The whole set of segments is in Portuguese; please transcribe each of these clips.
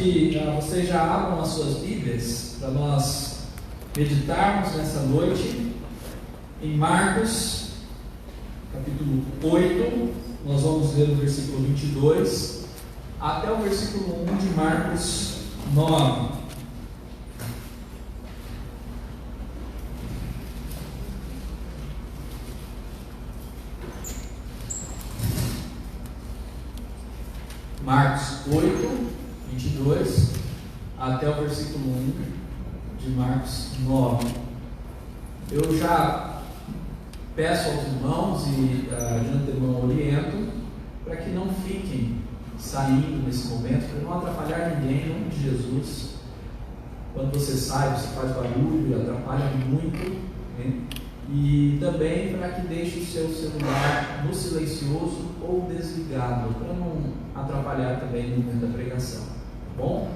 que vocês já abram as suas Bíblias para nós meditarmos nessa noite em Marcos, capítulo 8. Nós vamos ler o versículo 22 até o versículo 1 de Marcos 9. Marcos 8, 22 até o versículo 1 de Marcos 9. Eu já peço aos irmãos e de antemão oriento para que não fiquem saindo nesse momento, para não atrapalhar ninguém, em nome de Jesus. Quando você sai, você faz barulho, atrapalha muito, né? E também para que deixe o seu celular no silencioso ou desligado, para não atrapalhar também no momento da pregação, tá bom?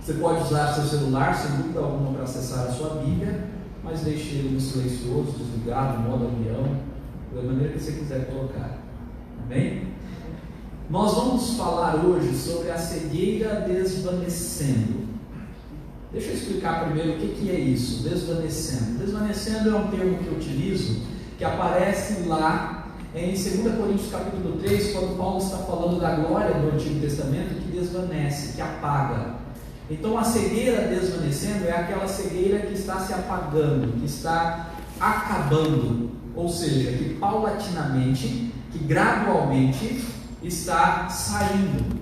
Você pode usar seu celular sem dúvida alguma para acessar a sua Bíblia, mas deixe ele no silencioso, desligado, modo avião, da maneira que você quiser colocar, amém? Nós vamos falar hoje sobre a cegueira desvanecendo. Deixa eu explicar primeiro o que é isso, desvanecendo. Desvanecendo é um termo que eu utilizo, que aparece lá em 2 Coríntios capítulo 3, quando Paulo está falando da glória do Antigo Testamento, que desvanece, que apaga. Então a cegueira desvanecendo é aquela cegueira que está se apagando, que está acabando, ou seja, que paulatinamente, que gradualmente está saindo.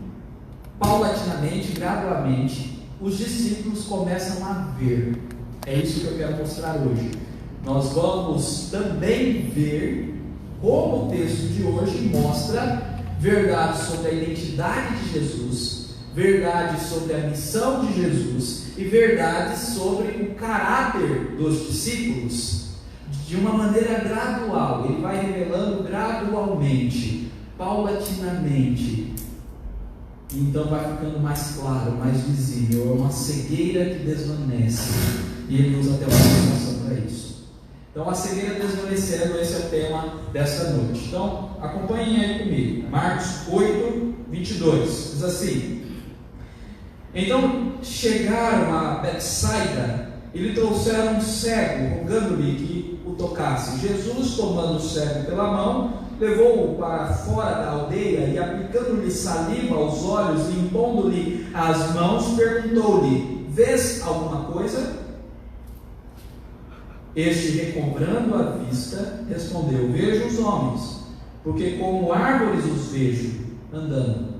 Paulatinamente, gradualmente, os discípulos começam a ver. É isso que eu quero mostrar hoje. Nós vamos também ver como o texto de hoje mostra verdades sobre a identidade de Jesus, verdades sobre a missão de Jesus e verdades sobre o caráter dos discípulos de uma maneira gradual. Ele vai revelando gradualmente, paulatinamente. Então vai ficando mais claro, mais visível. É uma cegueira que desvanece, e ele usa até uma ilustração para isso. Então a cegueira desvanecendo, esse é o tema desta noite. Então acompanhem aí comigo. Marcos 8, 22 diz assim: então chegaram a Betsaida e lhe trouxeram um cego, rogando-lhe que o tocasse. Jesus, tomando o cego pela mão, levou-o para fora da aldeia e, aplicando-lhe saliva aos olhos e impondo-lhe as mãos, perguntou-lhe: vês alguma coisa? Este, recobrando a vista, respondeu: vejo os homens, porque como árvores os vejo andando.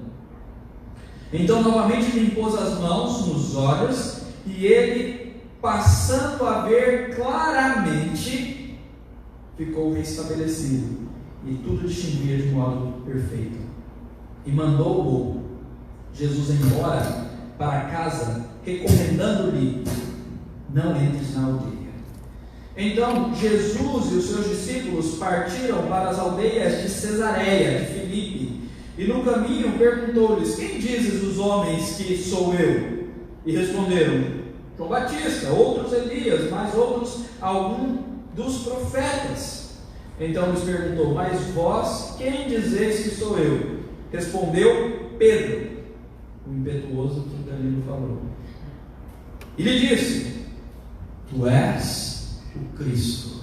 Então novamente lhe impôs as mãos nos olhos, e ele, passando a ver claramente, ficou restabelecido, e tudo distinguia de modo perfeito. E mandou-o Jesus embora para casa, recomendando-lhe: não entres na aldeia. Então Jesus e os seus discípulos partiram para as aldeias de Cesareia de Filipe, e no caminho perguntou-lhes: quem dizes os homens que sou eu? E responderam: João Batista, outros Elias, mas outros algum dos profetas. Então lhes perguntou: mas vós, quem dizeis que sou eu? Respondeu Pedro, o impetuoso que Danilo falou. E lhe disse: tu és o Cristo.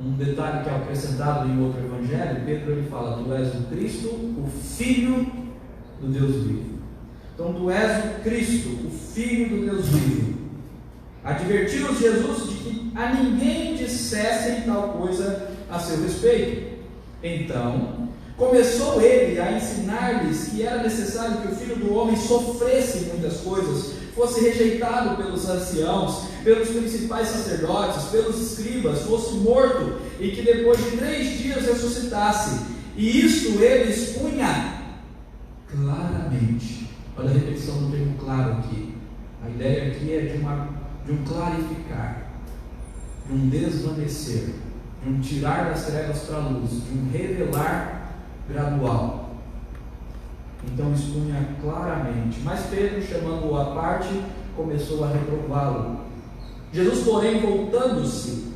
Um detalhe que é acrescentado em outro evangelho, Pedro ele fala: tu és o Cristo, o Filho do Deus vivo. Então tu és o Cristo, o Filho do Deus vivo. Advertiu-os Jesus de que a ninguém dissessem tal coisa a seu respeito. Então começou ele a ensinar-lhes que era necessário que o Filho do Homem sofresse muitas coisas, fosse rejeitado pelos anciãos, pelos principais sacerdotes, pelos escribas, fosse morto, e que depois de 3 dias ressuscitasse. E isto ele expunha claramente. Olha a repetição do termo claro aqui. A ideia aqui é de um clarificar, de um desvanecer, de um tirar das trevas para a luz, de um revelar gradual. Então expunha claramente. Mas Pedro, chamando-o à parte, começou a reprová-lo. Jesus, porém, voltou-se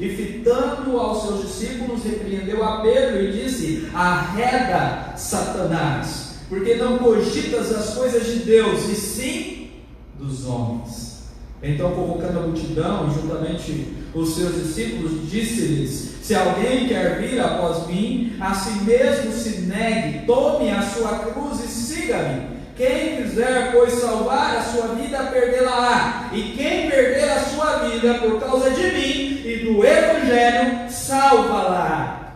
e, fitando aos seus discípulos, repreendeu a Pedro e disse: arreda, Satanás, porque não cogitas as coisas de Deus, e sim dos homens. Então, convocando a multidão, juntamente os seus discípulos, disse-lhes: se alguém quer vir após mim, a si mesmo se negue, tome a sua cruz e siga-me. Quem quiser, pois, salvar a sua vida, perdê-la-á. E quem perder a sua vida por causa de mim e do Evangelho, salva-la.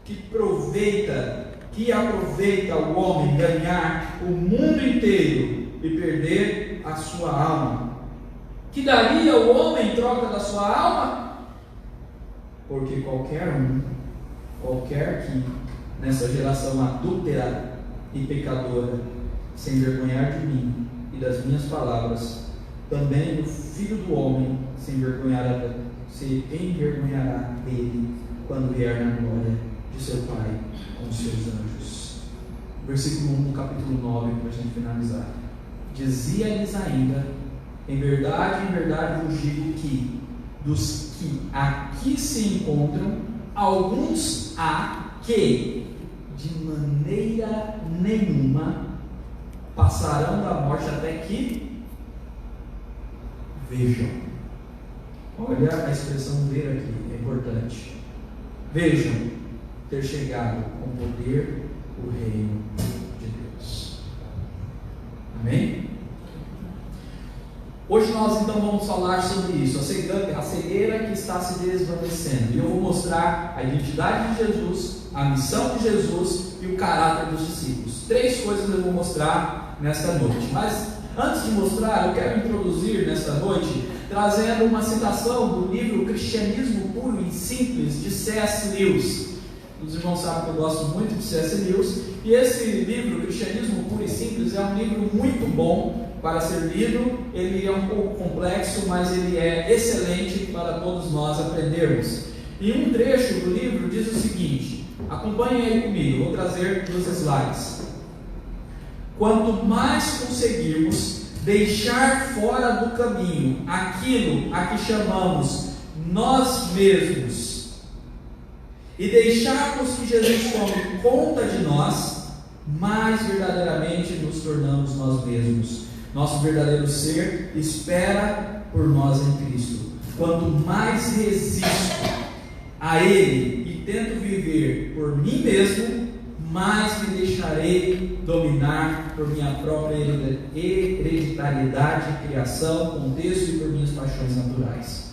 Que aproveita o homem ganhar o mundo inteiro e perder a sua alma? Que daria o homem em troca da sua alma? Porque qualquer que nessa geração adúltera e pecadora se envergonhar de mim e das minhas palavras, também o Filho do Homem se envergonhará dele quando vier na glória de seu Pai com os seus anjos. Versículo 1 do capítulo 9, para a gente finalizar. Dizia-lhes ainda: em verdade vos digo que dos que aqui se encontram, alguns há que de maneira nenhuma passarão da morte até que vejam. Olha a expressão ver aqui, é importante. Vejam ter chegado com poder o reino de Deus. Amém? Hoje nós então vamos falar sobre isso, a cegueira que está se desvanecendo. E eu vou mostrar a identidade de Jesus, a missão de Jesus e o caráter dos discípulos. 3 coisas eu vou mostrar nesta noite. Mas antes de mostrar, eu quero introduzir nesta noite trazendo uma citação do livro Cristianismo Puro e Simples, de C.S. Lewis. Os irmãos sabem que eu gosto muito de C.S. Lewis, e esse livro, Cristianismo Puro e Simples, é um livro muito bom para ser lido. Ele é um pouco complexo, mas ele é excelente para todos nós aprendermos. E um trecho do livro diz o seguinte, acompanhem aí comigo, vou trazer 2 slides. Quanto mais conseguirmos deixar fora do caminho aquilo a que chamamos nós mesmos e deixarmos que Jesus tome conta de nós, mais verdadeiramente nos tornamos nós mesmos. Nosso verdadeiro ser espera por nós em Cristo. Quanto mais resisto a Ele e tento viver por mim mesmo, mais me deixarei dominar por minha própria hereditariedade, criação, contexto e por minhas paixões naturais.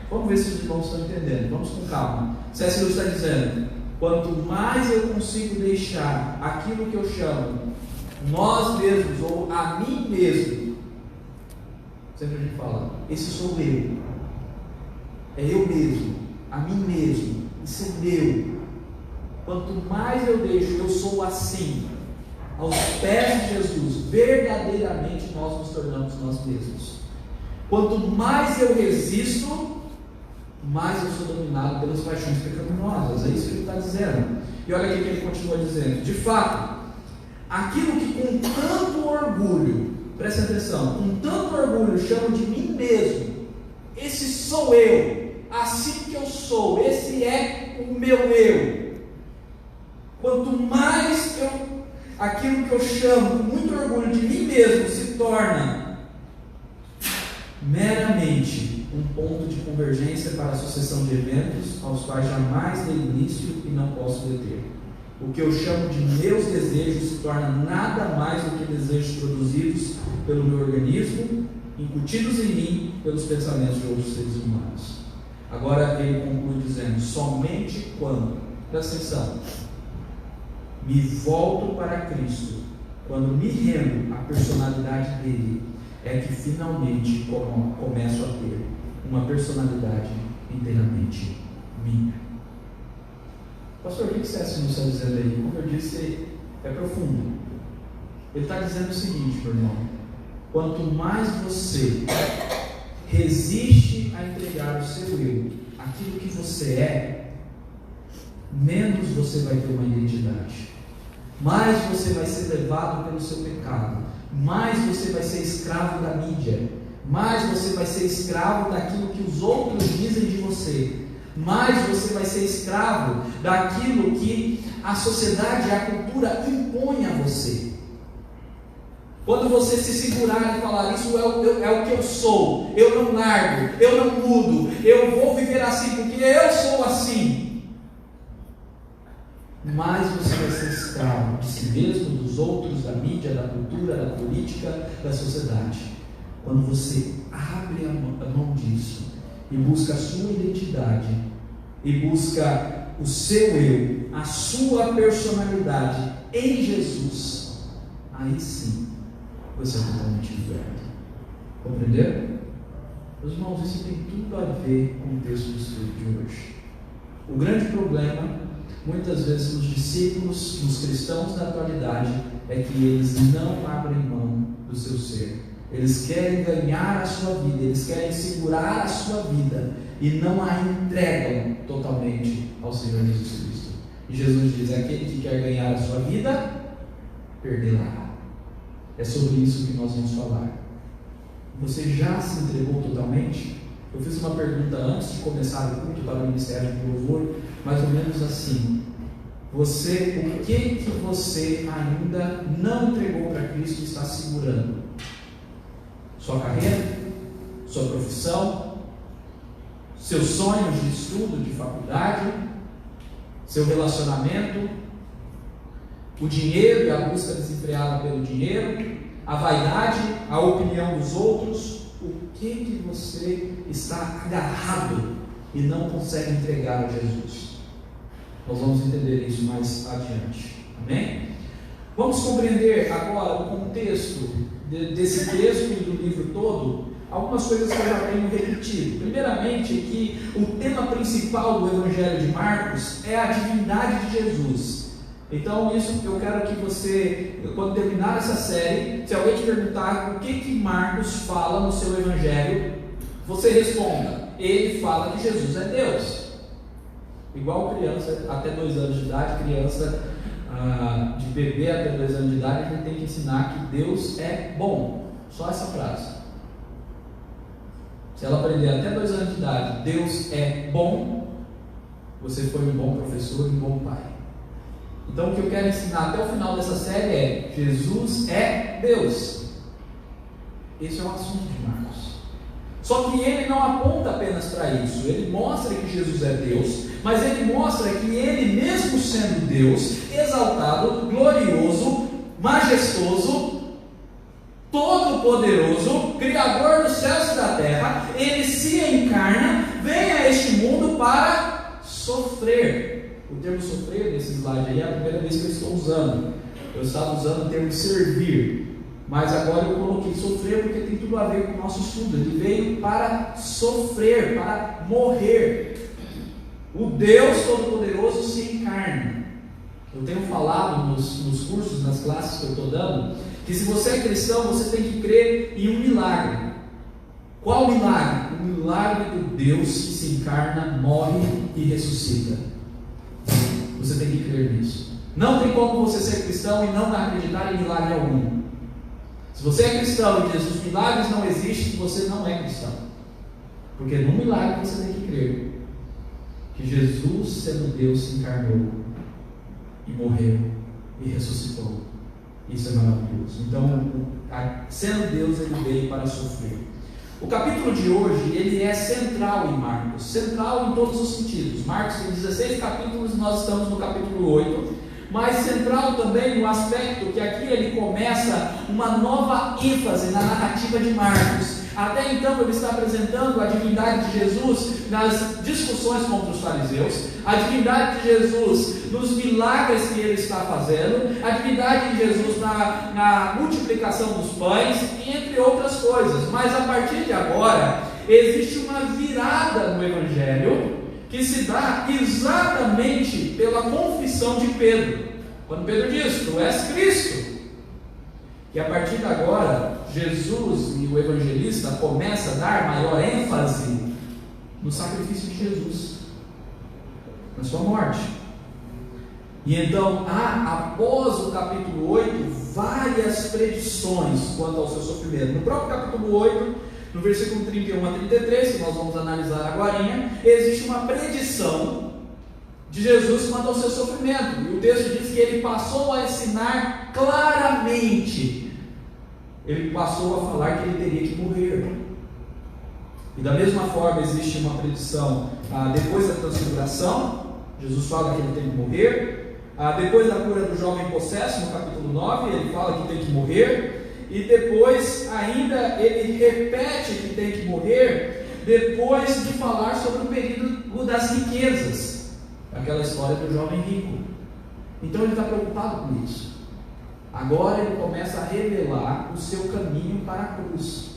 Vamos ver se os irmãos estão entendendo. Vamos com calma. C.S. Lewis está dizendo: quanto mais eu consigo deixar aquilo que eu chamo nós mesmos ou a mim mesmo, sempre a gente fala, esse sou eu, é eu mesmo, a mim mesmo, isso é meu. Quanto mais eu deixo, eu sou assim, aos pés de Jesus, verdadeiramente nós nos tornamos nós mesmos. Quanto mais eu resisto, mais eu sou dominado pelas paixões pecaminosas. É isso que ele está dizendo. E olha aqui que ele continua dizendo: de fato, aquilo que com tanto orgulho, preste atenção, com tanto orgulho chamo de mim mesmo, esse sou eu, assim que eu sou, esse é o meu eu. Quanto mais aquilo que eu chamo com muito orgulho de mim mesmo se torna meramente um ponto de convergência para a sucessão de eventos aos quais jamais dei início e não posso deter. O que eu chamo de meus desejos se torna nada mais do que desejos produzidos pelo meu organismo, incutidos em mim pelos pensamentos de outros seres humanos. Agora ele conclui dizendo: somente quando, presta atenção, me volto para Cristo, quando me rendo à personalidade dele, é que finalmente começo a ter uma personalidade inteiramente minha. Pastor, o que C.S. Lewis está dizendo aí? Como eu disse, é profundo. Ele está dizendo o seguinte, meu irmão: quanto mais você resiste a entregar o seu eu, aquilo que você é, menos você vai ter uma identidade, mais você vai ser levado pelo seu pecado, mais você vai ser escravo da mídia, mais você vai ser escravo daquilo que os outros dizem de você, mais você vai ser escravo daquilo que a sociedade, a cultura impõe a você. Quando você se segurar e falar, isso é o que eu sou, eu não largo, eu não mudo, eu vou viver assim porque eu sou assim, mais você vai ser escravo de si mesmo, dos outros, da mídia, da cultura, da política, da sociedade. Quando você abre a mão disso e busca a sua identidade, e busca o seu eu, a sua personalidade em Jesus, aí sim você é totalmente liberto. Compreenderam? Meus irmãos, isso tem tudo a ver com o texto do estudo de hoje. O grande problema, muitas vezes, nos discípulos, nos cristãos da atualidade, é que eles não abrem mão do seu ser. Eles querem ganhar a sua vida, eles querem segurar a sua vida e não a entregam totalmente ao Senhor Jesus Cristo. E Jesus diz: aquele que quer ganhar a sua vida, perdê-la. É sobre isso que nós vamos falar. Você já se entregou totalmente? Eu fiz uma pergunta antes de começar o culto para o Ministério de Louvor, mais ou menos assim: o que você ainda não entregou para Cristo e está segurando? Sua carreira? Sua profissão? Seus sonhos de estudo, de faculdade? Seu relacionamento? O dinheiro e a busca desenfreada pelo dinheiro? A vaidade? A opinião dos outros? O que você está agarrado e não consegue entregar a Jesus? Nós vamos entender isso mais adiante. Amém? Vamos compreender agora o contexto desse texto e do livro todo, algumas coisas que eu já tenho repetido. Primeiramente, que o tema principal do Evangelho de Marcos é a divindade de Jesus. Então, isso eu quero que você, quando terminar essa série, se alguém te perguntar o que Marcos fala no seu Evangelho, você responda: ele fala que Jesus é Deus. Igual criança até 2 anos de idade, criança de bebê até 2 anos de idade, a gente tem que ensinar que Deus é bom. Só essa frase. Se ela aprender até 2 anos de idade, Deus é bom, você foi um bom professor e um bom pai. Então o que eu quero ensinar até o final dessa série é: Jesus é Deus. Esse é o assunto de Marcos. Só que ele não aponta apenas para isso. Ele mostra que Jesus é Deus, mas ele mostra que ele, mesmo sendo Deus, exaltado, glorioso, majestoso, todo-poderoso, criador dos céus e da terra, ele se encarna, vem a este mundo para sofrer. O termo sofrer nesse slide aí é a primeira vez que eu estou usando. Eu estava usando o termo servir, mas agora eu coloquei sofrer porque tem tudo a ver com o nosso estudo. Ele veio para sofrer, para morrer. O Deus Todo-Poderoso se encarna. Eu tenho falado nos cursos, nas classes que eu estou dando, que se você é cristão, você tem que crer em um milagre. Qual milagre? O milagre do Deus que se encarna, morre e ressuscita. Você tem que crer nisso. Não tem como você ser cristão e não acreditar em milagre algum. Se você é cristão e diz os milagres não existem, você não é cristão. Porque no milagre você tem que crer que Jesus, sendo Deus, se encarnou e morreu e ressuscitou. Isso é maravilhoso. Então, sendo Deus, ele veio para sofrer. O capítulo de hoje, ele é central em Marcos, central em todos os sentidos. Marcos tem 16 capítulos, nós estamos no capítulo 8, mas central também no aspecto que aqui ele começa uma nova ênfase na narrativa de Marcos. Até então ele está apresentando a divindade de Jesus nas discussões contra os fariseus, a divindade de Jesus nos milagres que ele está fazendo, a divindade de Jesus na multiplicação dos pães, entre outras coisas. Mas a partir de agora, existe uma virada no Evangelho que se dá exatamente pela confissão de Pedro. Quando Pedro diz: tu és Cristo. E a partir de agora, Jesus e o evangelista começa a dar maior ênfase no sacrifício de Jesus, na sua morte. E então há, após o capítulo 8, várias predições quanto ao seu sofrimento. No próprio capítulo 8, no versículo 31 a 33, que nós vamos analisar agora, existe uma predição de Jesus quanto ao seu sofrimento. E o texto diz que ele passou a ensinar claramente. Ele passou a falar que ele teria que morrer. E da mesma forma existe uma predição depois da transfiguração. Jesus fala que ele tem que morrer. Depois da cura do jovem possesso, no capítulo 9, ele fala que tem que morrer. E depois ainda ele repete que tem que morrer, depois de falar sobre o período das riquezas, aquela história do jovem rico. Então ele está preocupado com isso. Agora ele começa a revelar o seu caminho para a cruz.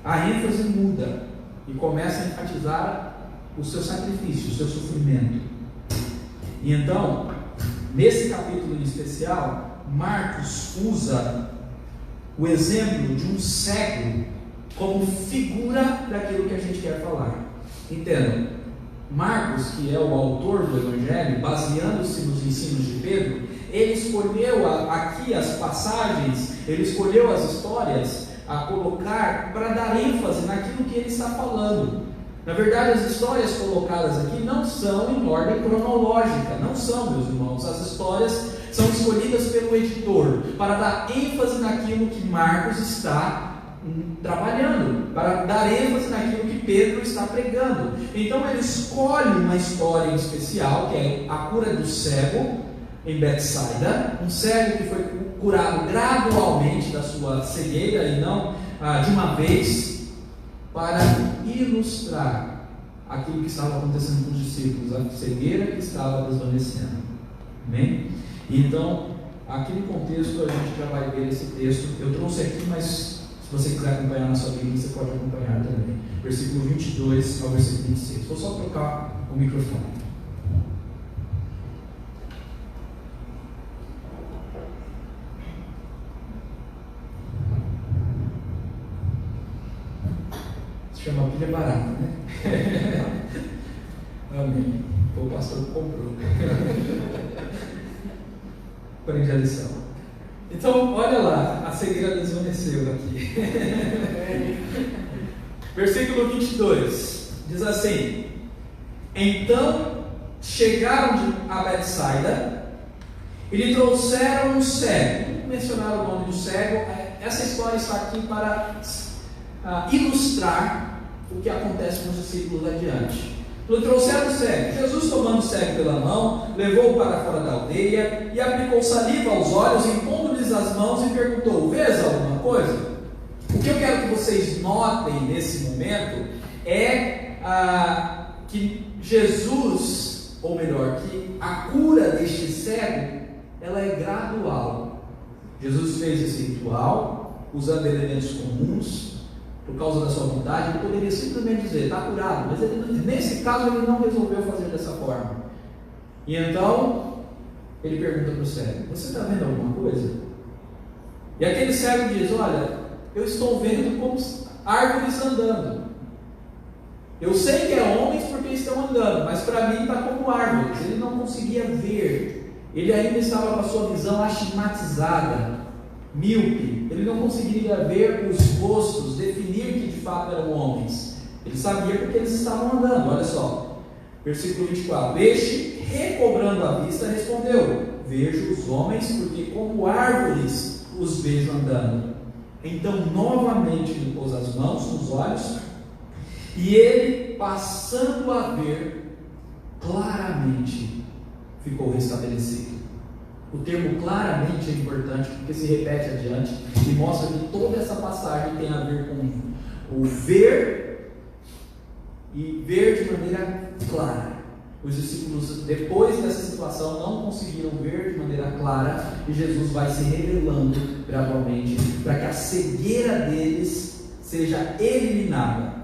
A ênfase muda e começa a enfatizar o seu sacrifício, o seu sofrimento. E então, nesse capítulo em especial, Marcos usa o exemplo de um cego como figura daquilo que a gente quer falar. Entendam, Marcos, que é o autor do Evangelho, baseando-se nos ensinos de Pedro, ele escolheu aqui as passagens, ele escolheu as histórias a colocar para dar ênfase naquilo que ele está falando. Na verdade, as histórias colocadas aqui não são em ordem cronológica, não são, meus irmãos. As histórias são escolhidas pelo editor para dar ênfase naquilo que Marcos está trabalhando, para dar ênfase naquilo que Pedro está pregando. Então ele escolhe uma história em especial, que é a cura do cego em Betsaida, um cego que foi curado gradualmente da sua cegueira e não de uma vez, para ilustrar aquilo que estava acontecendo com os discípulos, a cegueira que estava desvanecendo. Amém? Então, aqui no contexto a gente já vai ver esse texto. Eu trouxe aqui, mas se você quiser acompanhar na sua Bíblia, você pode acompanhar também. Versículo 22 ao versículo 26. Vou só trocar o microfone. Chama pilha barata, né? Amém. O pastor comprou. Aprendi a lição. Então, olha lá, a cegueira desvaneceu aqui. Versículo 22 diz assim: então chegaram a Betsaida e lhe trouxeram um cego. Mencionaram o nome do cego. Essa história está aqui para ilustrar o que acontece com os discípulos adiante. Trouxeram o cego. Jesus, tomando o cego pela mão, levou-o para fora da aldeia e aplicou saliva aos olhos, impondo-lhes as mãos e perguntou: vês alguma coisa? O que eu quero que vocês notem nesse momento é que Jesus, ou melhor, que a cura deste cego, ela é gradual. Jesus fez esse ritual usando elementos comuns. Por causa da sua vontade, ele poderia simplesmente dizer: está curado, mas nesse caso ele não resolveu fazer dessa forma. E então ele pergunta para o cego: você está vendo alguma coisa? E aquele cego diz: olha, eu estou vendo como árvores andando. Eu sei que é homens porque estão andando, mas para mim está como árvores. Ele não conseguia ver, ele ainda estava com a sua visão astigmatizada, míope. Ele não conseguiria ver os rostos, definir que de fato eram homens. Ele sabia porque eles estavam andando. Olha só, versículo 24: este, recobrando a vista, respondeu: vejo os homens porque como árvores os vejo andando. Então novamente lhe pôs as mãos nos olhos, e ele, passando a ver claramente, ficou restabelecido. O termo claramente é importante porque se repete adiante e mostra que toda essa passagem tem a ver com o ver e ver de maneira clara. Os discípulos, depois dessa situação, não conseguiram ver de maneira clara e Jesus vai se revelando gradualmente para que a cegueira deles seja eliminada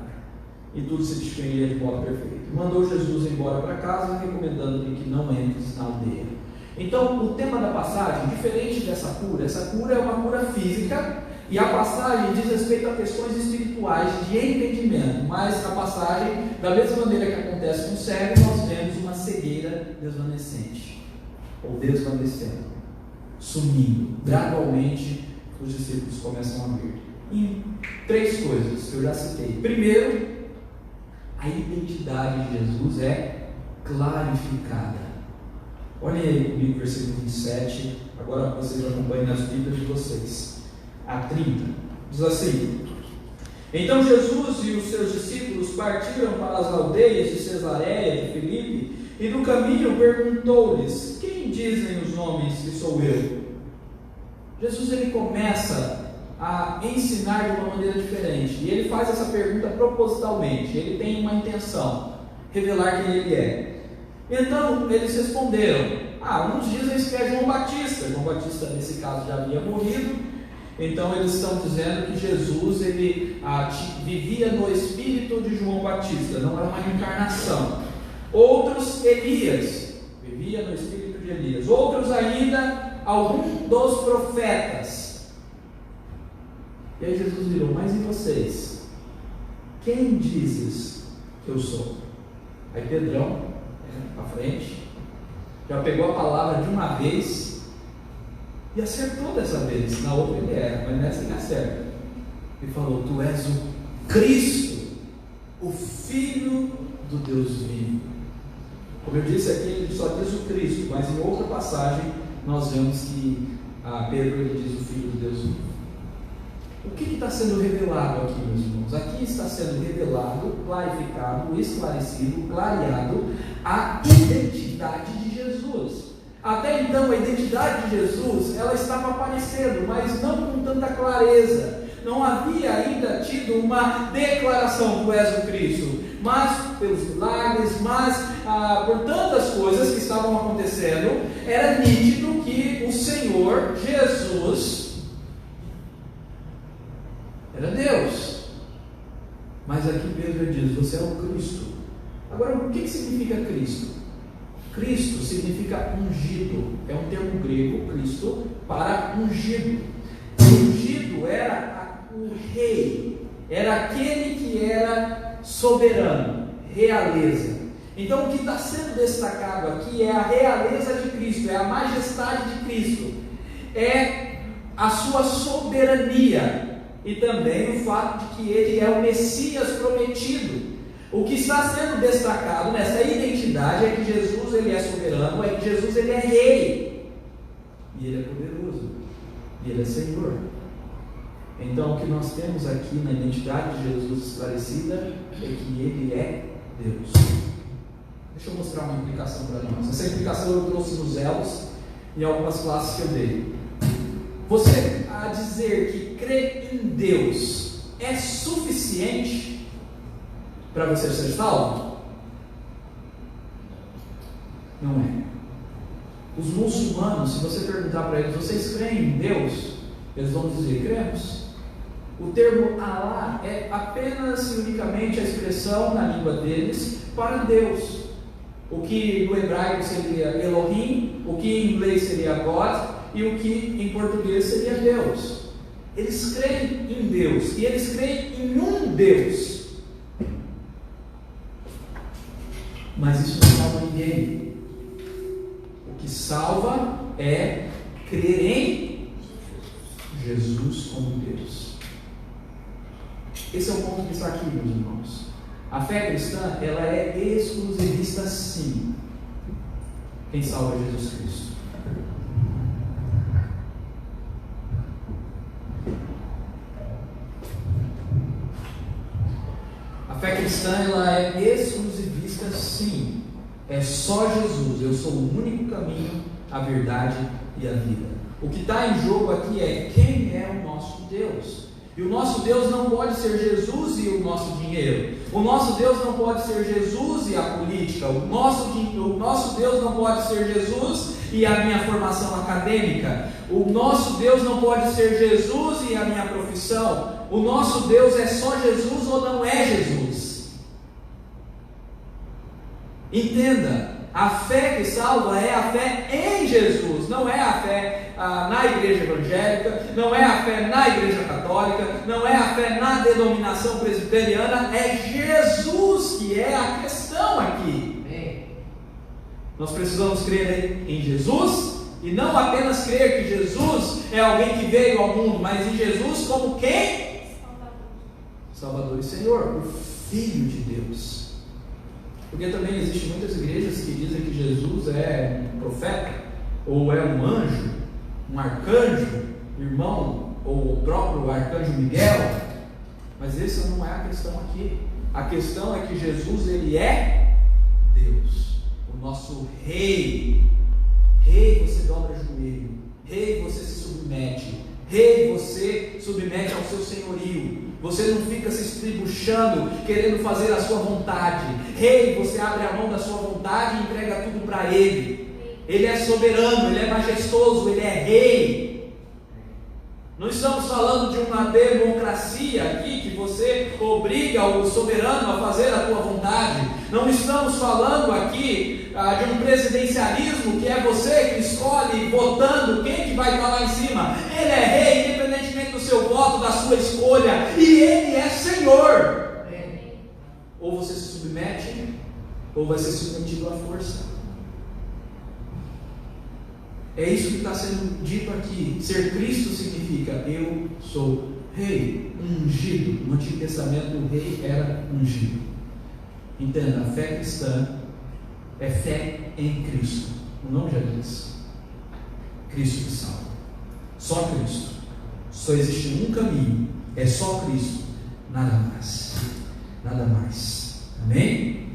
e tudo se distribuiria de modo perfeito. Mandou Jesus embora para casa, recomendando-lhe que não entre na aldeia. Então, o tema da passagem, diferente dessa cura, essa cura é uma cura física e a passagem diz respeito a questões espirituais de entendimento, mas a passagem, da mesma maneira que acontece com o cego, nós vemos uma cegueira desvanecente, ou desvanecendo, sumindo. Gradualmente, os discípulos começam a ver. E três coisas que eu já citei. Primeiro, a identidade de Jesus é clarificada. Olhem aí comigo, versículo 27. Agora vocês acompanhem nas Bíblias de vocês. A 30. Diz assim: Então Jesus e os seus discípulos partiram para as aldeias de Cesareia de Filipe, e no caminho perguntou-lhes: Quem dizem os homens que sou eu? Jesus ele começa a ensinar de uma maneira diferente, e ele faz essa pergunta propositalmente. Ele tem uma intenção: revelar quem ele é. Então eles responderam: uns dizem que é João Batista. João Batista nesse caso já havia morrido. Então eles estão dizendo que Jesus ele vivia no espírito de João Batista, não era uma reencarnação. Outros, Elias, vivia no espírito de Elias. Outros ainda, algum dos profetas. E aí Jesus virou: Mas e vocês? Quem dizes que eu sou? Aí Pedrão, à frente, já pegou a palavra de uma vez e acertou dessa vez. Na outra ele era, mas nessa ele acerta. E falou: Tu és o Cristo, o Filho do Deus vivo. Como eu disse aqui, ele só diz o Cristo, mas em outra passagem nós vemos que Pedro ele diz o Filho do Deus vivo. O que está sendo revelado aqui, meus irmãos? Aqui está sendo revelado, clarificado, esclarecido, clareado a identidade de Jesus. Até então a identidade de Jesus ela estava aparecendo, mas não com tanta clareza. Não havia ainda tido uma declaração: Tu és o Cristo. Mas pelos milagres, mas por tantas coisas que estavam acontecendo, era nítido que o Senhor Jesus era Deus. Mas aqui Pedro diz: Você é o Cristo. Agora, o que significa Cristo? Cristo significa ungido. É um termo grego, Cristo, para ungido. Ungido era o rei, era aquele que era soberano, realeza. Então o que está sendo destacado aqui é a realeza de Cristo, é a majestade de Cristo, é a sua soberania e também o fato de que ele é o Messias prometido. O que está sendo destacado nessa identidade é que Jesus ele é soberano, é que Jesus ele é rei, e ele é poderoso, e ele é Senhor. Então o que nós temos aqui na identidade de Jesus esclarecida é que ele é Deus. Deixa eu mostrar uma implicação para nós. Essa implicação eu trouxe nos elos em algumas classes que eu dei. Você a dizer que crê em Deus é suficiente para você ser salvo? Não é. Os muçulmanos, se você perguntar para eles: Vocês creem em Deus? Eles vão dizer: Cremos. O termo Allah é apenas e unicamente a expressão na língua deles para Deus. O que no hebraico seria Elohim, o que em inglês seria God e o que em português seria Deus. Eles creem em Deus e eles creem em um Deus. Mas isso não salva ninguém. O que salva é crer em Jesus como Deus. Esse é o ponto que está aqui, meus irmãos. A fé cristã, ela é exclusivista sim. Quem salva é Jesus Cristo. A fé cristã, ela é exclusivista sim. É só Jesus. Eu sou o único caminho, a verdade e a vida. O que está em jogo aqui é quem é o nosso Deus. E o nosso Deus não pode ser Jesus e o nosso dinheiro. O nosso Deus não pode ser Jesus e a política. O nosso Deus não pode ser Jesus e a minha formação acadêmica. O nosso Deus não pode ser Jesus e a minha profissão. O nosso Deus é só Jesus ou não é Jesus. Entenda. A fé que salva é a fé em Jesus, não é a fé na igreja evangélica, não é a fé na igreja católica, não é a fé na denominação presbiteriana, é Jesus que é a questão aqui. Nós precisamos crer em Jesus e não apenas crer que Jesus é alguém que veio ao mundo, mas em Jesus como quem? Salvador e Senhor, o Filho de Deus. Porque também existem muitas igrejas que dizem que Jesus é um profeta, ou é um anjo, um arcanjo, irmão, ou o próprio arcanjo Miguel. Mas essa não é a questão aqui. A questão é que Jesus, ele é Deus, o nosso rei. Rei, você dobra o joelho. Rei, você se submete. Rei, você submete ao seu senhorio. Você não fica se estribuchando, querendo fazer a sua vontade. Rei, você abre a mão da sua vontade e entrega tudo para Ele. Ele é soberano, Ele é majestoso, Ele é rei. Não estamos falando de uma democracia aqui, que você obriga o soberano a fazer a tua vontade. Não estamos falando aqui de um presidencialismo, que é você que escolhe, votando quem que vai estar lá em cima. Ele é rei, independentemente do seu voto, da sua escolha, e Ele é Senhor. Ou você se submete, ou vai ser submetido à força. É isso que está sendo dito aqui. Ser Cristo significa: eu sou rei, ungido. No Antigo Testamento o rei era ungido. Entenda, a fé cristã é fé em Cristo. O nome já diz: Cristo que salva. Só Cristo. Só existe um caminho, é só Cristo, nada mais. Nada mais. Amém?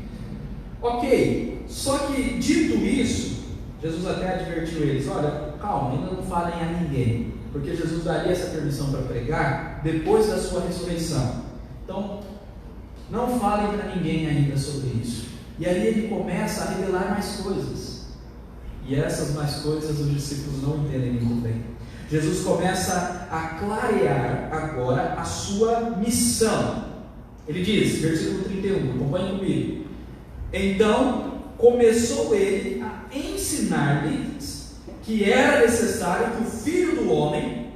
Ok, só que dito isso, Jesus até advertiu eles: olha, calma, ainda não falem a ninguém, porque Jesus daria essa permissão para pregar depois da sua ressurreição. Então, não falem para ninguém ainda sobre isso. E aí ele começa a revelar mais coisas, e essas mais coisas os discípulos não entendem muito bem. Jesus começa a clarear agora a sua missão. Ele diz, versículo 31, acompanhe comigo: então começou ele a ensinar-lhes que era necessário que o Filho do Homem,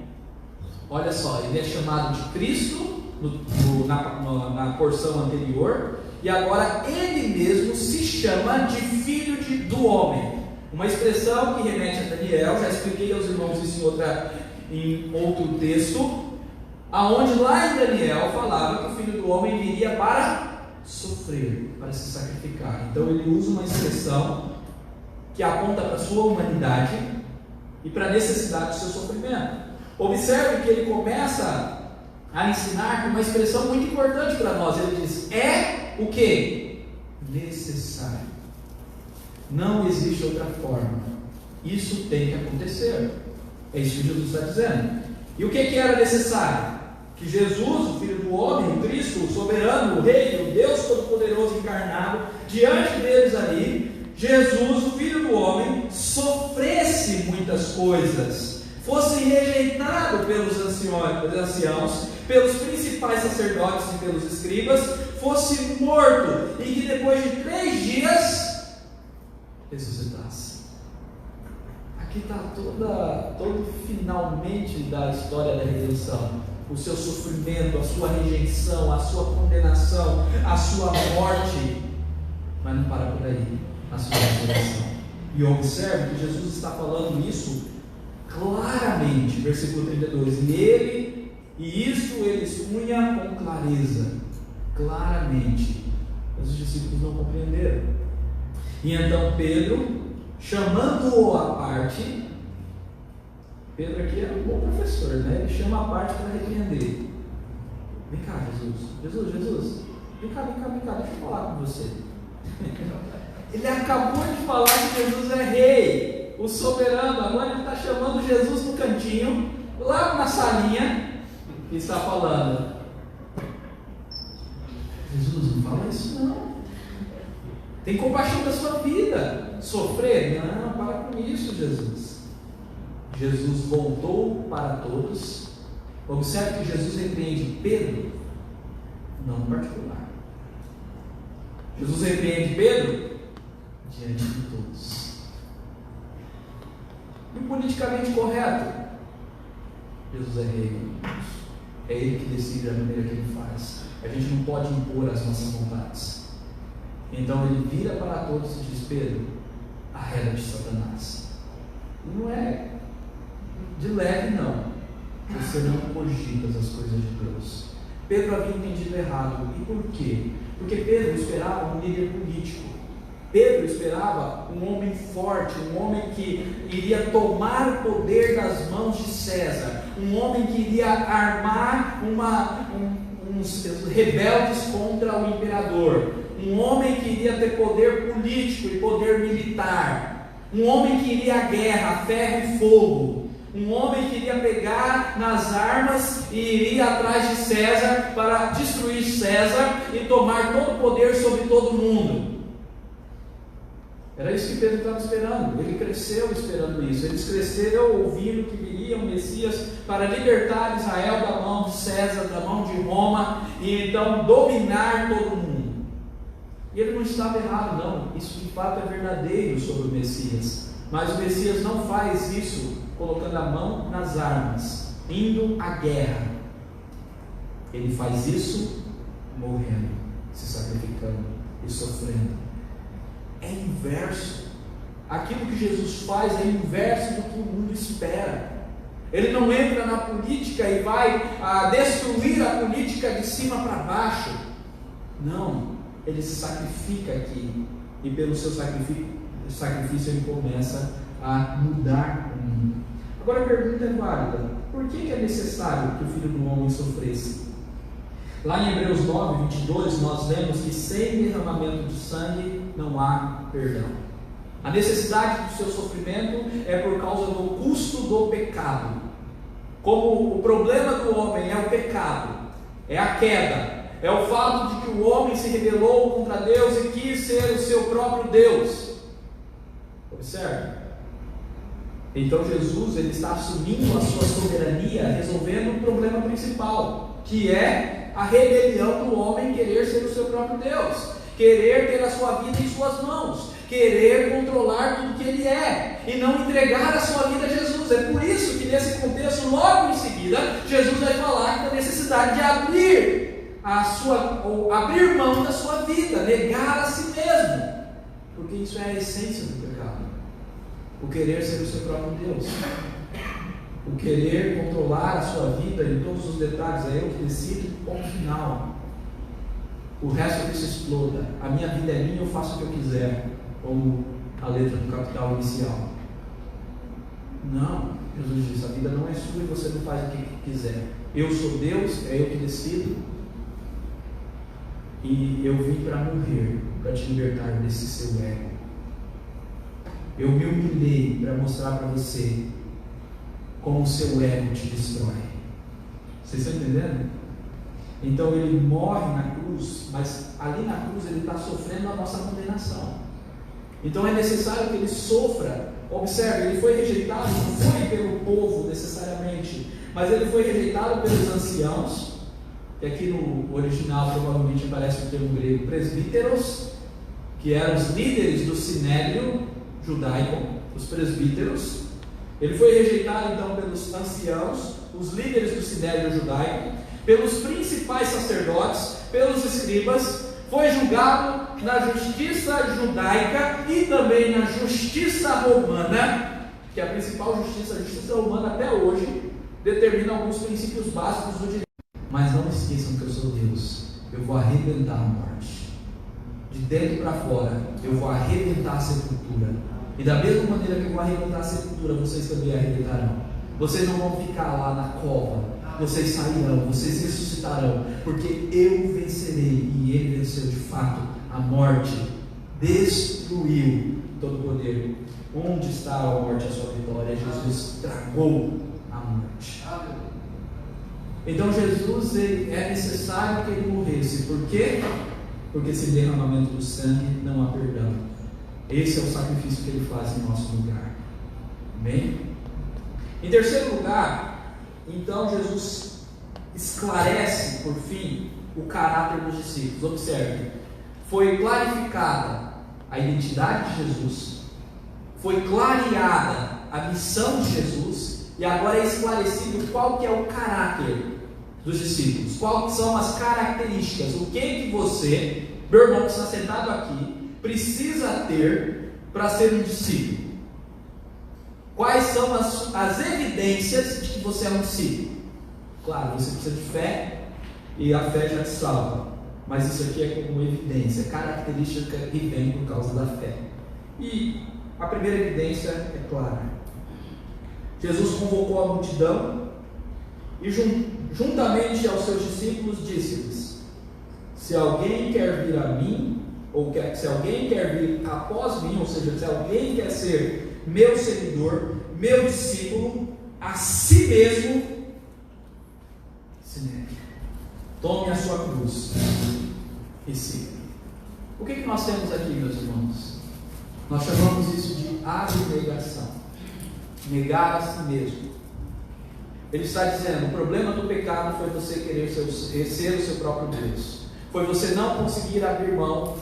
olha só, ele é chamado de Cristo na porção anterior, e agora ele mesmo se chama de Filho do Homem, uma expressão que remete a Daniel. Já expliquei aos irmãos isso em outro texto, aonde lá em Daniel falava que o Filho do Homem viria para sofrer, para se sacrificar. Então ele usa uma expressão que aponta para a sua humanidade e para a necessidade do seu sofrimento. Observe que ele começa a ensinar com uma expressão muito importante para nós. Ele diz: é o que? Necessário. Não existe outra forma. Isso tem que acontecer. É isso que Jesus está dizendo. E o que era necessário? Que Jesus, o Filho do Homem, o Cristo, o soberano, o Rei, o Deus Todo-Poderoso encarnado, diante deles ali, Jesus, o Filho do Homem, sofresse muitas coisas, fosse rejeitado pelos anciãos, pelos principais sacerdotes e pelos escribas, fosse morto, e que depois de 3 dias ressuscitasse. Aqui está todo finalmente da história da redenção. O seu sofrimento, a sua rejeição, a sua condenação, a sua morte, mas não para por aí, a sua ressurreição. E observe que Jesus está falando isso claramente, versículo 32, e isso ele expunha com claramente, mas os discípulos não compreenderam. E então Pedro, chamando-o à parte, Pedro aqui era um bom professor, né? Ele chama a parte para repreender. Vem cá, Jesus, vem cá, deixa eu falar com você. Ele acabou de falar que Jesus é rei, o soberano. Agora ele está chamando Jesus no cantinho, lá na salinha, e está falando: Jesus, não fala isso não. Tem compaixão da sua vida. Sofrer? Não, para com isso, Jesus. Jesus voltou para todos. Observe que Jesus repreende Pedro, não em particular. Jesus repreende Pedro diante de todos. E o politicamente correto? Jesus é rei. É Ele que decide a maneira que Ele faz. A gente não pode impor as nossas vontades. Então Ele vira para todos e diz: Pedro, arreda de Satanás. E não é de leve, não. Você não cogita as coisas de Deus. Pedro havia entendido errado. E por quê? Porque Pedro esperava um líder político. Pedro esperava um homem forte, um homem que iria tomar o poder das mãos de César, um homem que iria armar uns rebeldes contra o imperador, um homem que iria ter poder político e poder militar, um homem que iria à guerra, ferro e fogo, um homem que iria pegar nas armas e iria atrás de César para destruir César e tomar todo o poder sobre todo mundo. Era isso que Pedro estava esperando. Ele cresceu esperando isso. Ele cresceu ouvindo que viria um Messias para libertar Israel da mão de César, da mão de Roma, e então dominar todo mundo. E ele não estava errado, não. Isso de fato é verdadeiro sobre o Messias. Mas o Messias não faz isso colocando a mão nas armas, indo à guerra. Ele faz isso morrendo, se sacrificando e sofrendo. É inverso. Aquilo que Jesus faz é inverso do que o mundo espera. Ele não entra na política e vai destruir a política de cima para baixo. Não, ele se sacrifica aqui. E pelo seu sacrifício ele começa a mudar o mundo. Agora a pergunta é válida: por que é necessário que o Filho do Homem sofresse? Lá em Hebreus 9, 22, nós lemos que sem derramamento de sangue não há perdão. A necessidade do seu sofrimento é por causa do custo do pecado. Como o problema do homem é o pecado, é a queda, é o fato de que o homem se rebelou contra Deus e quis ser o seu próprio Deus. Observe. Então Jesus ele está assumindo a sua soberania, resolvendo o problema principal, que é a rebelião do homem querer ser o seu próprio Deus, querer ter a sua vida em suas mãos, querer controlar tudo que ele é, e não entregar a sua vida a Jesus. É por isso que nesse contexto, logo em seguida, Jesus vai falar da necessidade de abrir mão da sua vida, negar a si mesmo, porque isso é a essência do pecado, o querer ser o seu próprio Deus, o querer controlar a sua vida em todos os detalhes. É eu que decido, ponto final. O resto que se exploda. A minha vida é minha, eu faço o que eu quiser, como a letra do Capital inicial. Não, Jesus diz: a vida não é sua e você não faz o que quiser. Eu sou Deus, é eu que decido, e eu vim para morrer, para te libertar desse seu ego. Eu me humilhei para mostrar para você como o seu ego te destrói. Vocês estão entendendo? Então ele morre na cruz, mas ali na cruz ele está sofrendo a nossa condenação. Então é necessário que ele sofra. Observe, ele foi rejeitado, não foi pelo povo necessariamente, mas ele foi rejeitado pelos anciãos, que aqui no original provavelmente aparece o termo grego presbíteros, que eram os líderes do sinédrio judaico, os presbíteros. Ele foi rejeitado então pelos anciãos, os líderes do sinédrio judaico, pelos principais sacerdotes, pelos escribas, foi julgado na justiça judaica e também na justiça romana, que é a principal justiça, a justiça romana até hoje determina alguns princípios básicos do direito. Mas não esqueçam que eu sou Deus, eu vou arrebentar a morte, de dentro para fora, eu vou arrebentar a sepultura. E da mesma maneira que eu vou arrebentar a sepultura, vocês também arrebentarão. Vocês não vão ficar lá na cova, vocês sairão, vocês ressuscitarão, porque eu vencerei. E ele venceu de fato a morte, destruiu todo o poder. Onde está a morte, a sua vitória? Jesus tragou a morte. Então Jesus, é necessário que ele morresse. Por quê? Porque sem derramamento do sangue não há perdão. Esse é o sacrifício que ele faz em nosso lugar. Amém? Em terceiro lugar, então Jesus esclarece, por fim, o caráter dos discípulos. Observe, foi clarificada a identidade de Jesus, foi clareada a missão de Jesus, e agora é esclarecido qual que é o caráter dos discípulos, quais são as características, o que você, meu irmão que está sentado aqui, precisa ter para ser um discípulo. Quais são as evidências de que você é um discípulo? Claro, você precisa de fé, e a fé já te salva. mas isso aqui é como evidência, característica que vem por causa da fé. E a primeira evidência é clara. Jesus convocou a multidão e juntamente aos seus discípulos disse-lhes: se alguém quer vir a mim, se alguém quer vir após mim, ou seja, se alguém quer ser meu seguidor, meu discípulo, a si mesmo se negue. Tome a sua cruz e siga. O que nós temos aqui, meus irmãos? Nós chamamos isso de abnegação. Negar a si mesmo. Ele está dizendo: o problema do pecado foi você querer ser o seu próprio Deus. Foi você não conseguir abrir mão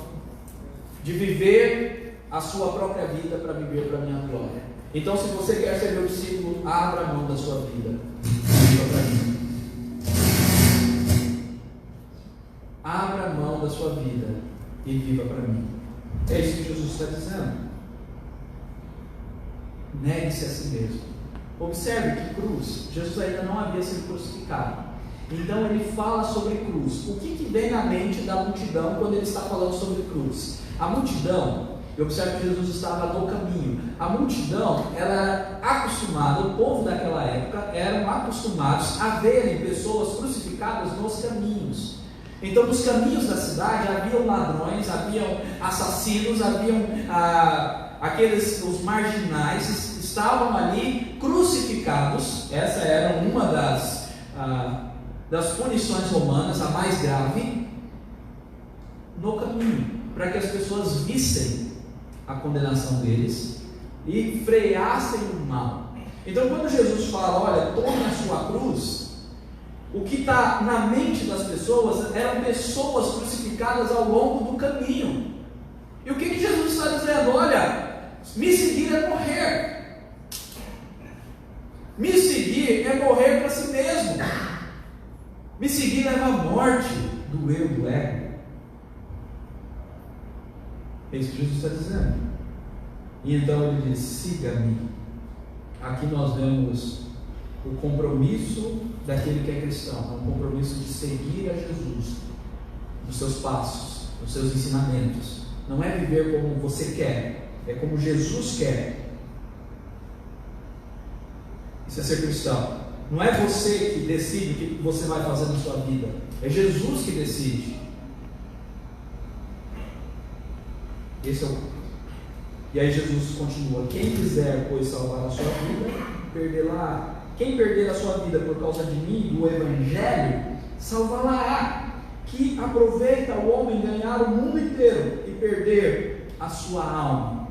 de viver a sua própria vida para viver para a minha glória. Então, se você quer ser meu discípulo, abra a mão da sua vida. Viva para mim. Abra a mão da sua vida e viva para mim. É isso que Jesus está dizendo. Negue-se a si mesmo. Observe que cruz, Jesus ainda não havia sido crucificado. Então ele fala sobre cruz. O que vem na mente da multidão quando ele está falando sobre cruz? A multidão, e observe que Jesus estava no caminho. A multidão, ela era acostumada, o povo daquela época eram acostumados a verem pessoas crucificadas nos caminhos. Então, nos caminhos da cidade haviam ladrões, haviam assassinos, haviam os marginais estavam ali crucificados. Essa era uma das punições romanas, a mais grave, no caminho, para que as pessoas vissem a condenação deles e freassem o mal. Então, quando Jesus fala: olha, tome a sua cruz, o que está na mente das pessoas eram pessoas crucificadas ao longo do caminho. E o que Jesus está dizendo? Olha, me seguir é morrer. Me seguir é morrer para si mesmo. Me seguir leva à morte do eu, do ego. É isso que Jesus está dizendo. E então ele diz: siga-me. Aqui nós vemos o compromisso daquele que é cristão, é um compromisso de seguir a Jesus, nos seus passos, nos seus ensinamentos. Não é viver como você quer, é como Jesus quer. Isso é ser cristão. Não é você que decide o que você vai fazer na sua vida, é Jesus que decide. Esse é o... E aí Jesus continua: quem quiser, pois, salvar a sua vida, perdê-la. Quem perder a sua vida por causa de mim e do Evangelho, salvá-la. Que aproveita o homem ganhar o mundo inteiro e perder a sua alma.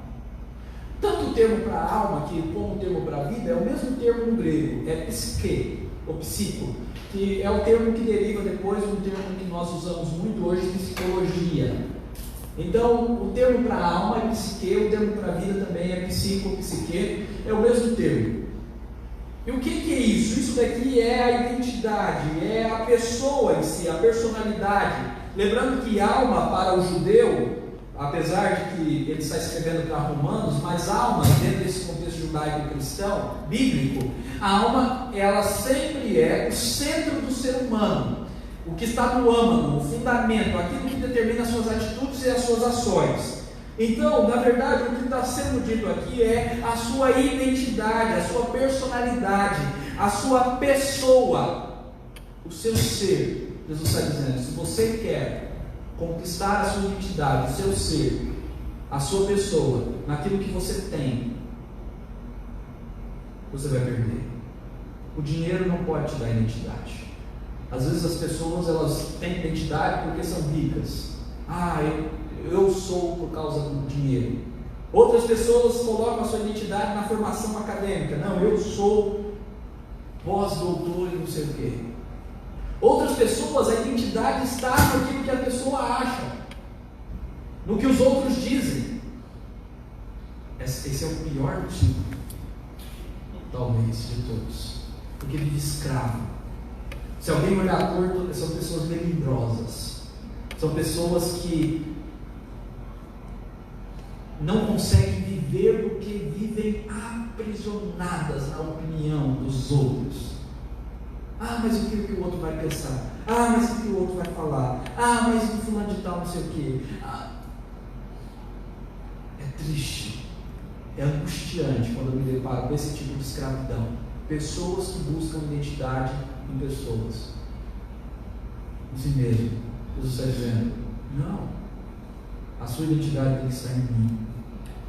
Tanto o termo para alma aqui como o termo para vida é o mesmo termo no grego, é psique, ou psico, que é o termo que deriva depois de um termo que nós usamos muito hoje, psicologia. Então, o termo para alma é psique, o termo para vida também é psico, psique, é o mesmo termo. E o que é isso? Isso daqui é a identidade, é a pessoa em si, a personalidade. Lembrando que alma para o judeu, apesar de que ele está escrevendo para romanos, mas alma, dentro desse contexto judaico-cristão, bíblico, a alma, ela sempre é o centro do ser humano. O que está no âmago, o fundamento, aquilo que determina as suas atitudes e as suas ações. Então, na verdade, o que está sendo dito aqui é a sua identidade, a sua personalidade, a sua pessoa, o seu ser. Jesus está dizendo: se você quer conquistar a sua identidade, o seu ser, a sua pessoa, naquilo que você tem, você vai perder. O dinheiro não pode te dar identidade. Às vezes as pessoas, elas têm identidade porque são ricas. Eu sou por causa do dinheiro. Outras pessoas colocam a sua identidade na formação acadêmica. Não, eu sou pós-doutor e não sei o quê. Outras pessoas, a identidade está naquilo que a pessoa acha, no que os outros dizem. Esse é o pior tipo, talvez, de todos, porque ele diz escravo. Se alguém olhar torto, são pessoas melindrosas, são pessoas que não conseguem viver porque vivem aprisionadas na opinião dos outros. Mas o que o outro vai pensar? Ah, mas o que o outro vai falar? Ah, mas o fulano de tal não sei o quê. É triste, é angustiante quando eu me deparo com esse tipo de escravidão. Pessoas que buscam identidade em pessoas, em si mesmo. Jesus está dizendo, não, a sua identidade tem que estar em mim,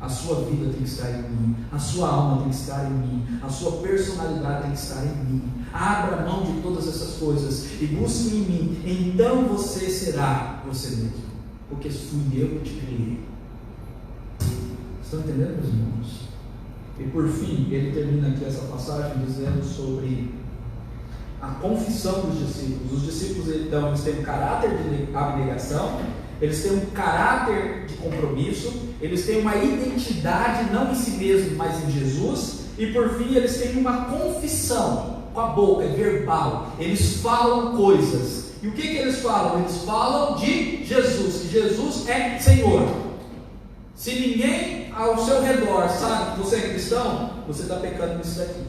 a sua vida tem que estar em mim, a sua alma tem que estar em mim, a sua personalidade tem que estar em mim. Abra mão de todas essas coisas e busque em mim, então você será você mesmo, porque fui eu que te criei. Estão entendendo, meus irmãos? E por fim, ele termina aqui essa passagem dizendo sobre a confissão dos discípulos. Os discípulos, então, eles têm um caráter de abnegação, eles têm um caráter de compromisso, eles têm uma identidade não em si mesmo, mas em Jesus, e por fim eles têm uma confissão com a boca, é verbal. Eles falam coisas. E o que eles falam? Eles falam de Jesus, que Jesus é Senhor. Se ninguém ao seu redor sabe que você é cristão, você está pecando nisso daqui.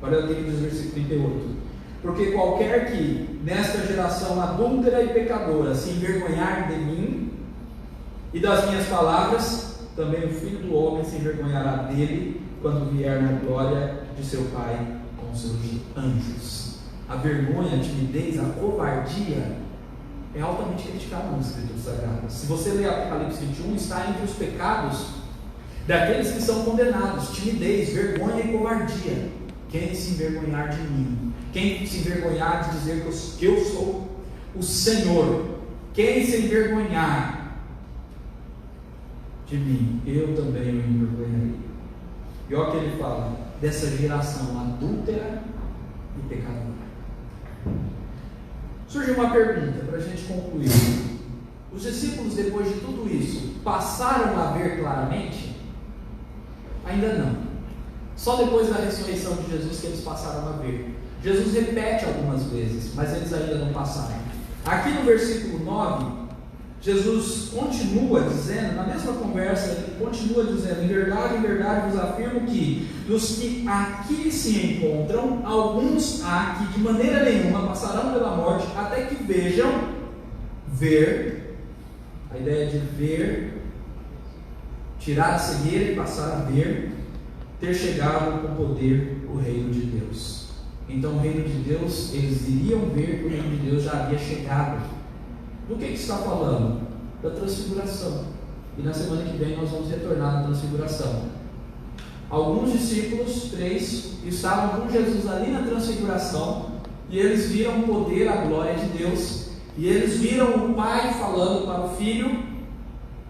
Olha o que diz o versículo 38. Porque qualquer que nesta geração adúltera e pecadora se envergonhar de mim e das minhas palavras, também o Filho do Homem se envergonhará dele quando vier na glória de seu Pai com os seus anjos. A vergonha, a timidez, a covardia é altamente criticada nas Escrituras Sagradas. Se você ler Apocalipse 21, está entre os pecados daqueles que são condenados: timidez, vergonha e covardia. Quem se envergonhar de mim, quem se envergonhar de dizer que eu sou o Senhor, quem se envergonhar de mim, eu também o envergonharei. E olha o que ele fala dessa geração adúltera e pecadora. Surge uma pergunta para a gente concluir. Os discípulos, depois de tudo isso, passaram a ver claramente? Ainda não. Só depois da ressurreição de Jesus que eles passaram a ver. Jesus repete algumas vezes, mas eles ainda não passaram. Aqui no versículo 9, Jesus continua dizendo, na mesma conversa, ele continua dizendo: em verdade vos afirmo que dos que aqui se encontram, alguns há que de maneira nenhuma passarão pela morte, até que vejam, ver, a ideia de ver, tirar a cegueira e passar a ver, ter chegado com poder o reino de Deus. Então o reino de Deus, eles iriam ver que o reino de Deus já havia chegado. Do que está falando? Da transfiguração. E na semana que vem nós vamos retornar na transfiguração. Alguns discípulos, 3, estavam com Jesus ali na transfiguração, e eles viram o poder, a glória de Deus, e eles viram o Pai falando para o Filho: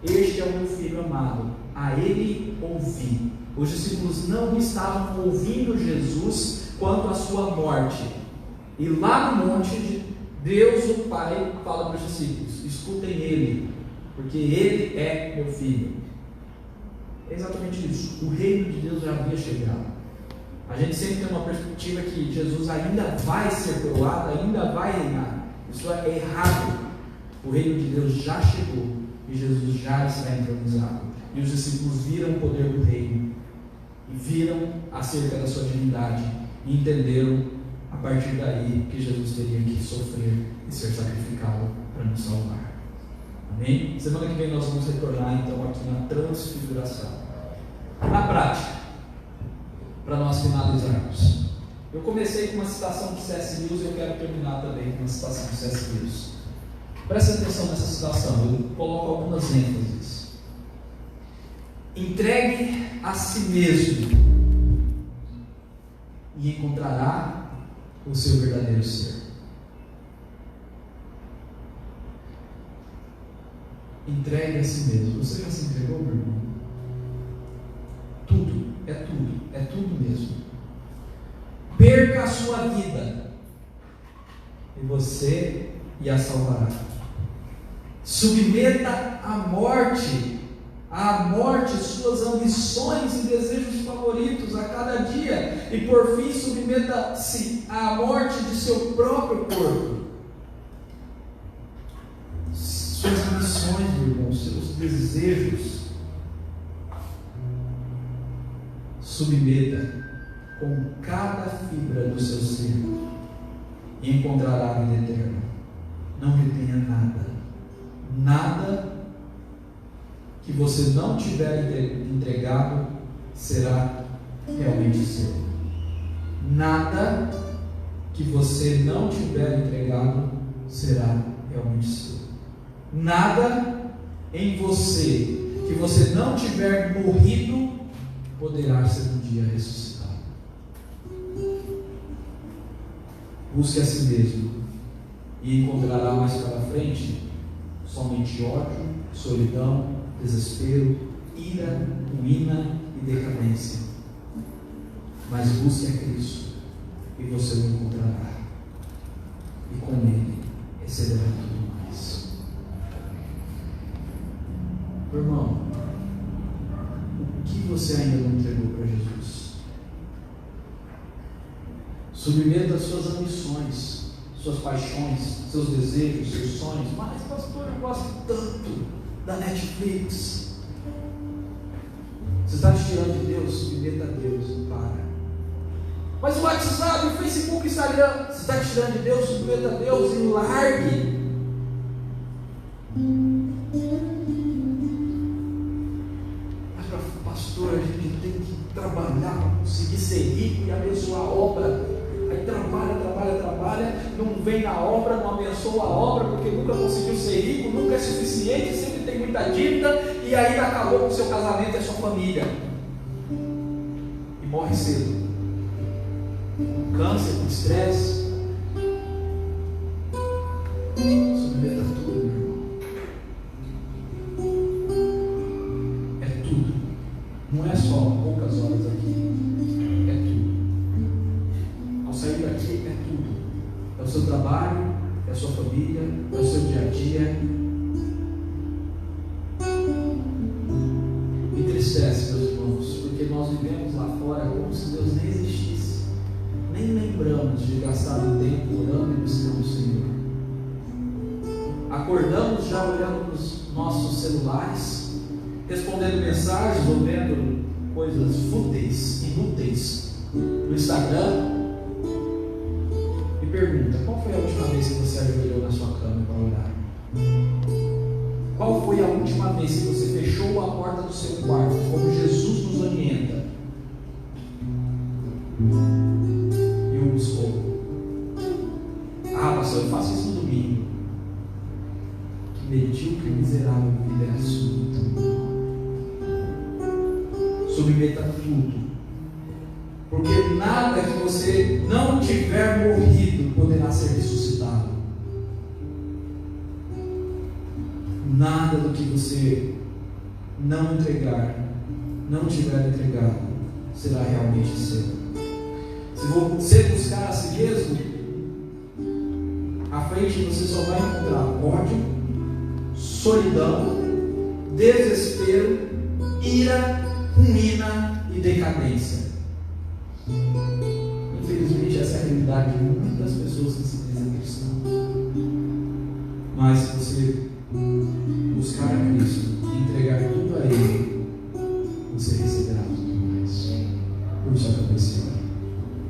este é o meu Filho amado, a ele ouvi. Os discípulos não estavam ouvindo Jesus quanto à sua morte. E lá no monte, Deus, o Pai, fala para os discípulos: escutem ele, porque ele é meu filho. É exatamente isso. O reino de Deus já havia chegado. A gente sempre tem uma perspectiva que Jesus ainda vai ser coroado, ainda vai reinar. Isso é errado. O reino de Deus já chegou e Jesus já está entronizado. E os discípulos viram o poder do reino e viram acerca da sua divindade e entenderam a partir daí que Jesus teria que sofrer e ser sacrificado para nos salvar. Amém? Semana que vem nós vamos retornar então aqui na transfiguração. Na prática, para nós finalizarmos, eu comecei com uma citação de C.S. Lewis e eu quero terminar também com uma citação de C.S. Lewis. Preste atenção nessa citação, eu coloco algumas ênfases. Entregue a si mesmo e encontrará o seu verdadeiro ser. Entregue a si mesmo. Você já se entregou, meu irmão? Tudo, é tudo mesmo. Perca a sua vida e você a salvará. Submeta à morte suas ambições e desejos favoritos a cada dia, e por fim submeta-se à morte de seu próprio corpo. Suas ambições, meu irmão, seus desejos, submeta com cada fibra do seu ser e encontrará a vida eterna. não retenha nada. Nada que você não tiver entregado será realmente seu. Nada que você não tiver entregado será realmente seu. Nada em você que você não tiver morrido poderá ser um dia ressuscitado. Busque a si mesmo e encontrará mais para frente somente ódio, solidão, desespero, ira, ruína e decadência. Mas busque a Cristo e você o encontrará, e com Ele receberá tudo mais. Irmão, o que você ainda não entregou para Jesus? Submeta as suas ambições, suas paixões, seus desejos, seus sonhos. Mas, pastor, eu gosto tanto da Netflix. Você está te tirando de Deus? Submeta a Deus e para. Mas o WhatsApp, o Facebook, o Instagram, você está te tirando de Deus? Submeta a Deus e largue. Mas, pastor, a gente tem que trabalhar para conseguir ser rico e abençoar a obra. Aí trabalha, não vem na obra, não abençoa a obra, porque nunca conseguiu ser rico, nunca é suficiente, sempre tem muita dívida, e aí acabou com o seu casamento e a sua família. E morre cedo. Com câncer, com estresse. Submeta tudo, meu irmão. É tudo. Não é só poucas horas aqui. Sair daqui é tudo. É o seu trabalho, é a sua família, é o seu dia a dia. Me entristece, meus irmãos, porque nós vivemos lá fora como se Deus nem existisse. Nem lembramos de gastar um tempo orando e buscando o Senhor. Acordamos já olhando nos nossos celulares, respondendo mensagens ou vendo coisas fúteis, inúteis no Instagram. Pergunta: qual foi a última vez que você ajoelhou na sua cama para orar? Qual foi a última vez que você fechou a porta do seu quarto, como Jesus nos orienta, e o buscou? Ah, pastor, eu faço isso no domingo. Que medíocre, que miserável vida é a sua. Submeta tudo. Porque nada que você não tiver morrido poderá ser ressuscitado. Nada do que você não entregar, não tiver entregado, será realmente seu. Se você buscar a si mesmo, à frente você só vai encontrar ódio, solidão, desespero, ira, ruína e decadência. Infelizmente, essa é a realidade de muitas pessoas que se dizem cristãos. Mas se você buscar a Cristo e entregar tudo a Ele, você receberá tudo mais. Por sua cabeça.